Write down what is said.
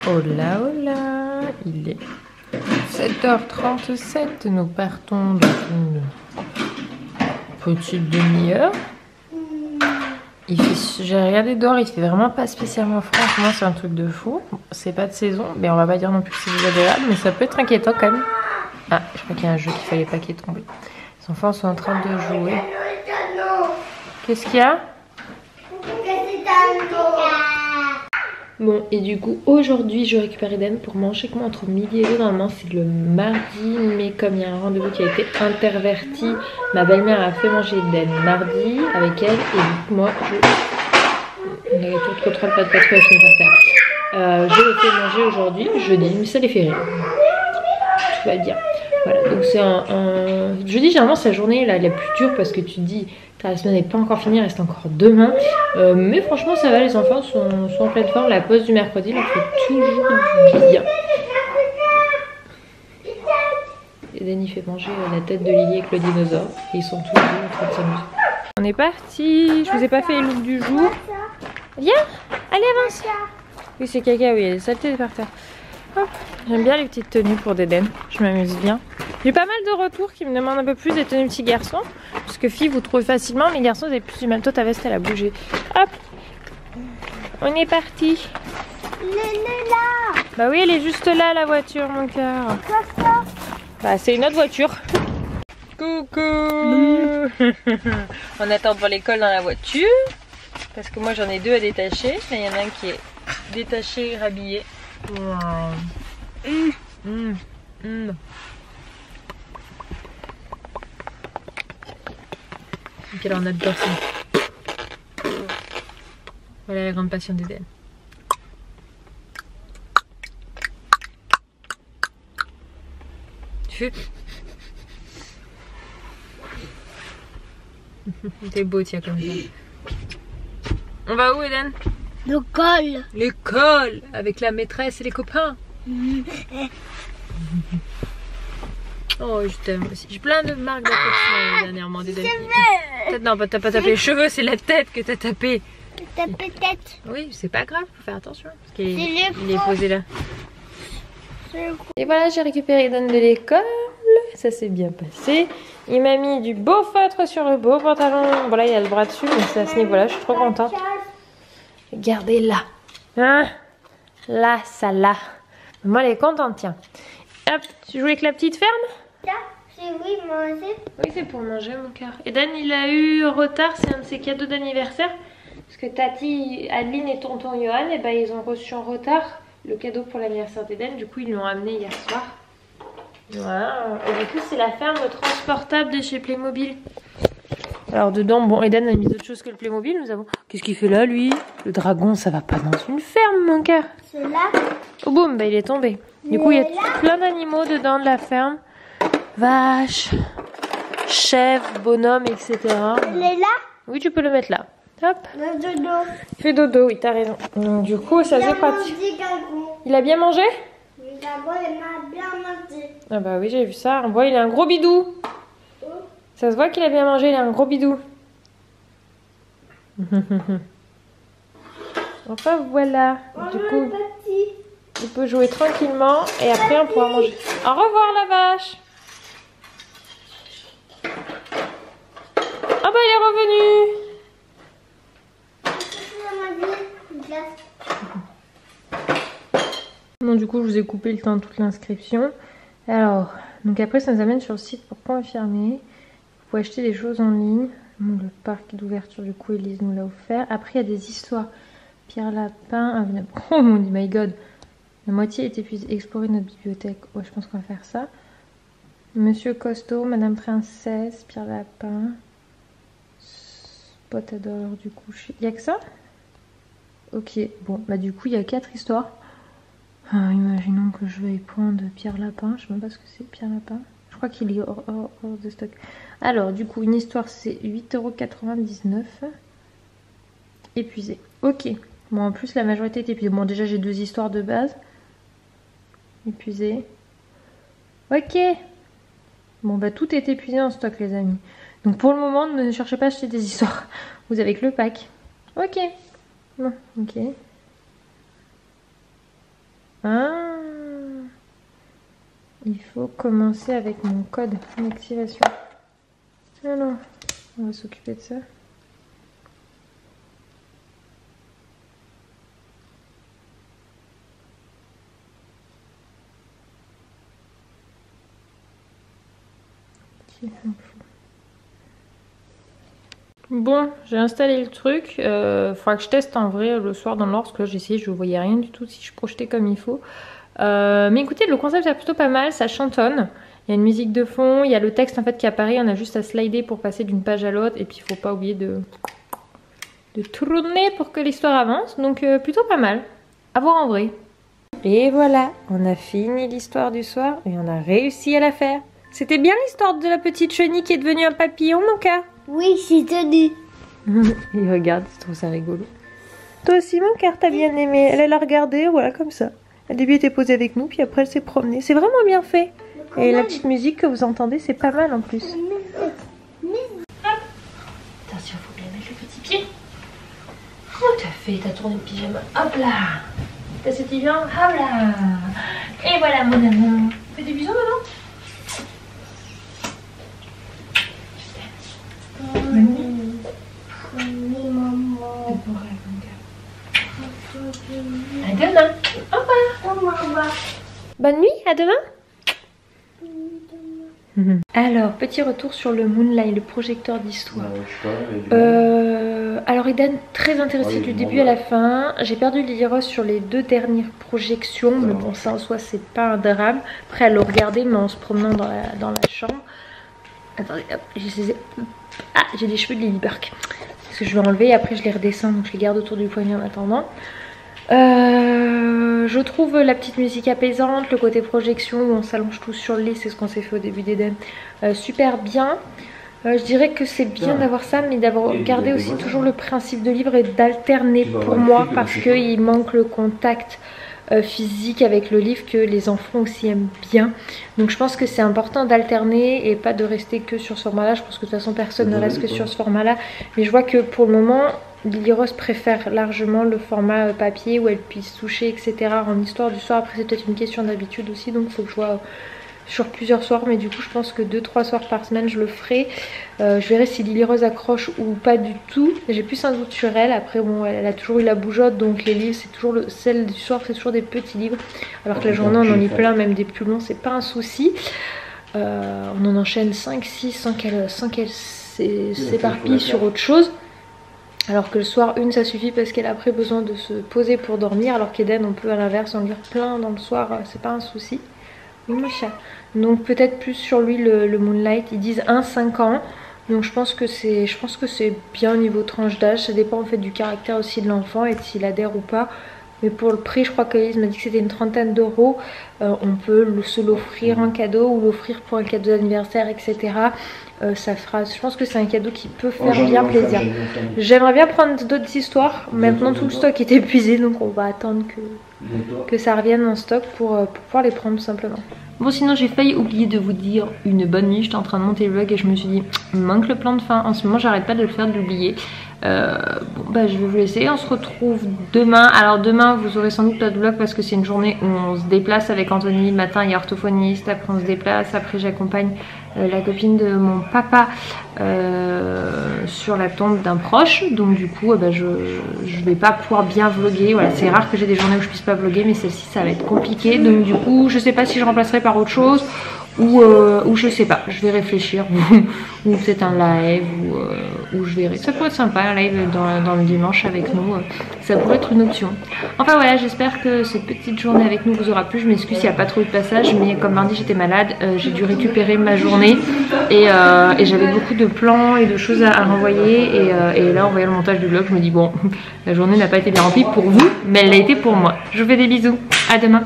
Oh là, il est 7h37, nous partons dans une petite demi-heure. J'ai regardé dehors, il fait vraiment pas spécialement froid, en ce moment c'est un truc de fou. C'est pas de saison, mais on va pas dire non plus que c'est désagréable, mais ça peut être inquiétant quand même. Ah, je crois qu'il y a un jeu qu'il fallait pas qu'il tombe. Les enfants sont en train de jouer. Qu'est-ce qu'il y a? Bon, et du coup, aujourd'hui, je récupère Eden pour manger avec moi entre midi et deux. Normalement, c'est le mardi, mais comme il y a un rendez-vous qui a été interverti, ma belle-mère a fait manger Eden mardi avec elle. Et du coup, moi, on avait tout de contrôle, pas de patrouille à finir par terre. Je l'ai fait manger aujourd'hui, jeudi, mais ça les fait rire. Tout va bien. Voilà, donc c'est un jeudi, généralement, c'est la journée là, la plus dure parce que tu te dis, la semaine n'est pas encore finie, il reste encore demain. Mais franchement, ça va, les enfants sont en pleine forme. La pause du mercredi leur fait toujours du bien. Eden, il fait manger la tête de Lily avec le dinosaure. Et ils sont tous les deux en train de s'amuser. On est parti. Je vous ai pas fait les looks du jour. Viens, allez, avance. Oui, c'est caca, oui, il y a des saletés par terre. J'aime bien les petites tenues pour d'Eden, je m'amuse bien. J'ai pas mal de retours qui me demandent un peu plus des tenues petits garçons. Parce que filles vous trouvez facilement, mais garçons vous avez plus du mal. Toi ta veste elle a bougé. Hop, on est parti. Elle est là. Bah oui, elle est juste là la voiture mon cœur. Bah c'est une autre voiture. Coucou. On attend devant l'école dans la voiture. Parce que moi j'en ai deux à détacher. Il y en a un qui est détaché et rhabillé. Wow. Ok, alors on adore ça. Voilà la grande passion d'Eden. Tu fais... T'es beau tiens comme ça. On va où Eden? L'école. L'école avec la maîtresse et les copains. Oh je t'aime aussi. J'ai plein de marques d'affection dernièrement d'Eden. Non, t'as pas tapé les cheveux, c'est la tête que t'as tapé. Ta tête. Oui, c'est pas grave, faut faire attention. Parce qu'il est posé là. Et voilà, j'ai récupéré Eden de l'école. Ça s'est bien passé. Il m'a mis du beau feutre sur le beau pantalon. Bon là, il y a le bras dessus, mais c'est à ce niveau-là, je suis trop contente. Regardez là. Hein? Là, ça là. Maman, elle est contente, tiens. Hop, tu joues avec la petite ferme? Oui, manger. Oui, c'est pour manger, mon cœur. Eden, il a eu retard, c'est un de ses cadeaux d'anniversaire. Parce que Tati, Adeline et tonton Johan, et ben, ils ont reçu en retard le cadeau pour l'anniversaire d'Eden. Du coup, ils l'ont amené hier soir. Voilà. Et du coup, c'est la ferme transportable de chez Playmobil. Alors dedans, bon, Eden a mis d'autres choses que le Playmobil, nous avons... Qu'est-ce qu'il fait là, lui? Le dragon, ça va pas dans une ferme, mon cœur. C'est là. Oh boum, bah il est tombé. Du coup, il y a plein d'animaux dedans de la ferme. Vaches, chèvres, bonhommes, etc. Elle est là. Oui, tu peux le mettre là. Hop. Le dodo. Il fait dodo, oui, t'as raison. Donc, du coup, ça c'est pratique. Il a bien mangé? Oui, d'abord, il m'a bien mangé. Ah bah oui, j'ai vu ça. On voit, il a un gros bidou. Ça se voit qu'il a bien mangé, il a un gros bidou. Enfin, voilà. Du coup, il peut jouer tranquillement et après on pourra manger. Au revoir la vache. Ah bah il est revenu. Bon, du coup, je vous ai coupé le temps de toute l'inscription. Alors, donc après, ça nous amène sur le site pour confirmer. Vous pouvez acheter des choses en ligne. Bon, le parc d'ouverture, du coup, Elise nous l'a offert. Après, il y a des histoires. Pierre Lapin. Oh mon dieu, my god. La moitié est épuisée. Explorer notre bibliothèque. Ouais, je pense qu'on va faire ça. Monsieur Costaud, Madame Princesse, Pierre Lapin. Spot adore l'heure du coucher. Il y a que ça? Ok, bon, bah du coup, il y a 4 histoires. Ah, imaginons que je vais prendre Pierre Lapin. Je sais même pas ce que c'est, Pierre Lapin. Je crois qu'il est hors de stock. Alors, du coup, une histoire, c'est 8,99 €. Épuisé. Ok. Bon, en plus, la majorité est épuisée. Bon, déjà, j'ai 2 histoires de base. Épuisé. Ok. Bon, bah, tout est épuisé en stock, les amis. Donc, pour le moment, ne cherchez pas à acheter des histoires. Vous avez que le pack. Ok. Bon, ok. Il faut commencer avec mon code d'activation. Alors, on va s'occuper de ça. Bon, j'ai installé le truc. Faudra que je teste en vrai le soir dans l'ordre parce que là j'ai essayé, je voyais rien du tout si je projetais comme il faut. Mais écoutez, le concept est plutôt pas mal, ça chantonne. Il y a une musique de fond, il y a le texte en fait qui apparaît, on a juste à slider pour passer d'une page à l'autre. Et puis il faut pas oublier de tourner pour que l'histoire avance. Donc plutôt pas mal. À voir en vrai. Et voilà, on a fini l'histoire du soir et on a réussi à la faire. C'était bien l'histoire de la petite chenille qui est devenue un papillon, mon cœur? Oui, c'est tenu. Il regarde, je trouve ça rigolo. Toi aussi, mon cœur, t'as bien aimé. Elle a regardé, voilà, comme ça. Au début, elle était posée avec nous, puis après, elle s'est promenée. C'est vraiment bien fait. Et la petite musique que vous entendez, c'est pas mal en plus. Attention, faut bien mettre le petit pied. Oh, t'as fait, t'as tourné le pyjama. Hop là. T'as ce petit bien. Hop là. Et voilà, mon amour. Fais des bisous, maman. À demain. Au revoir. Bonne nuit, à demain. Alors, petit retour sur le Moonlight, le projecteur d'histoire. Alors, Eden, très intéressé du début à la fin. J'ai perdu Lily Rose sur les 2 dernières projections, mais bon, ça en soi, c'est pas un drame. Après, elle le regardait, mais en se promenant dans la chambre. Attendez, hop, j'ai des cheveux de Lily Burke. Parce que je vais enlever et après je les redescends, donc je les garde autour du poignet en attendant. Je trouve la petite musique apaisante, le côté projection où on s'allonge tous sur le lit, c'est ce qu'on s'est fait au début d'Eden, super bien. Je dirais que c'est bien d'avoir ça, mais d'avoir gardé aussi toujours le principe de livre et d'alterner pour moi, parce qu'il manque le contact physique avec le livre que les enfants aussi aiment bien. Donc je pense que c'est important d'alterner et pas de rester que sur ce format là. Je pense que de toute façon personne ne reste que sur ce format là, mais je vois que pour le moment Lily Rose préfère largement le format papier où elle puisse toucher, etc. en histoire du soir. Après c'est peut-être une question d'habitude aussi, donc il faut que je vois sur plusieurs soirs, mais du coup je pense que 2-3 soirs par semaine je le ferai. Je verrai si Lily Rose accroche ou pas du tout. J'ai plus un doute sur elle. Après bon, elle a toujours eu la bougeotte, donc les livres c'est toujours celle du soir, c'est toujours des petits livres, alors que la journée on en lit plein, même des plus longs, c'est pas un souci. On en enchaîne 5-6 sans qu'elle s'éparpille sur autre chose. Alors que le soir, une ça suffit parce qu'elle a après besoin de se poser pour dormir, alors qu'Eden on peut à l'inverse en lire plein dans le soir, c'est pas un souci. Oui mon chat. Donc peut-être plus sur lui le Moonlight. Ils disent 1-5 ans. Donc je pense que c'est bien au niveau tranche d'âge. Ça dépend en fait du caractère aussi de l'enfant et s'il adhère ou pas. Mais pour le prix, je crois qu'Elise m'a dit que c'était une 30aine d'euros. On peut se l'offrir en cadeau ou l'offrir pour un cadeau d'anniversaire, etc. Ça fera, je pense que c'est un cadeau qui peut faire bien plaisir. J'aimerais bien prendre d'autres histoires. Maintenant tout le stock est épuisé, donc on va attendre que ça revienne en stock pour pouvoir les prendre tout simplement. Bon, sinon j'ai failli oublier de vous dire une bonne nuit. J'étais en train de monter le vlog et je me suis dit il me manque le plan de fin. En ce moment j'arrête pas de le faire, de l'oublier. Bon bah je vais vous laisser, on se retrouve demain. Alors demain vous aurez sans doute pas de vlog parce que c'est une journée où on se déplace avec Anthony. Le matin il y a orthophoniste, après on se déplace, après j'accompagne la copine de mon papa sur la tombe d'un proche. Donc du coup bah, je vais pas pouvoir bien vlogger. Voilà, c'est rare que j'ai des journées où je puisse pas vlogger, mais celle-ci ça va être compliqué. Donc du coup je sais pas si je remplacerai par autre chose ou je sais pas, je vais réfléchir ou peut-être un live ou je verrai. Ça pourrait être sympa, un live dans le dimanche avec nous, ça pourrait être une option. Enfin voilà, j'espère que cette petite journée avec nous vous aura plu. Je m'excuse s'il n'y a pas trop eu de passage, mais comme mardi j'étais malade, j'ai dû récupérer ma journée et j'avais beaucoup de plans et de choses à renvoyer et là en voyant le montage du vlog je me dis bon, la journée n'a pas été bien remplie pour vous, mais elle l'a été pour moi. Je vous fais des bisous, à demain.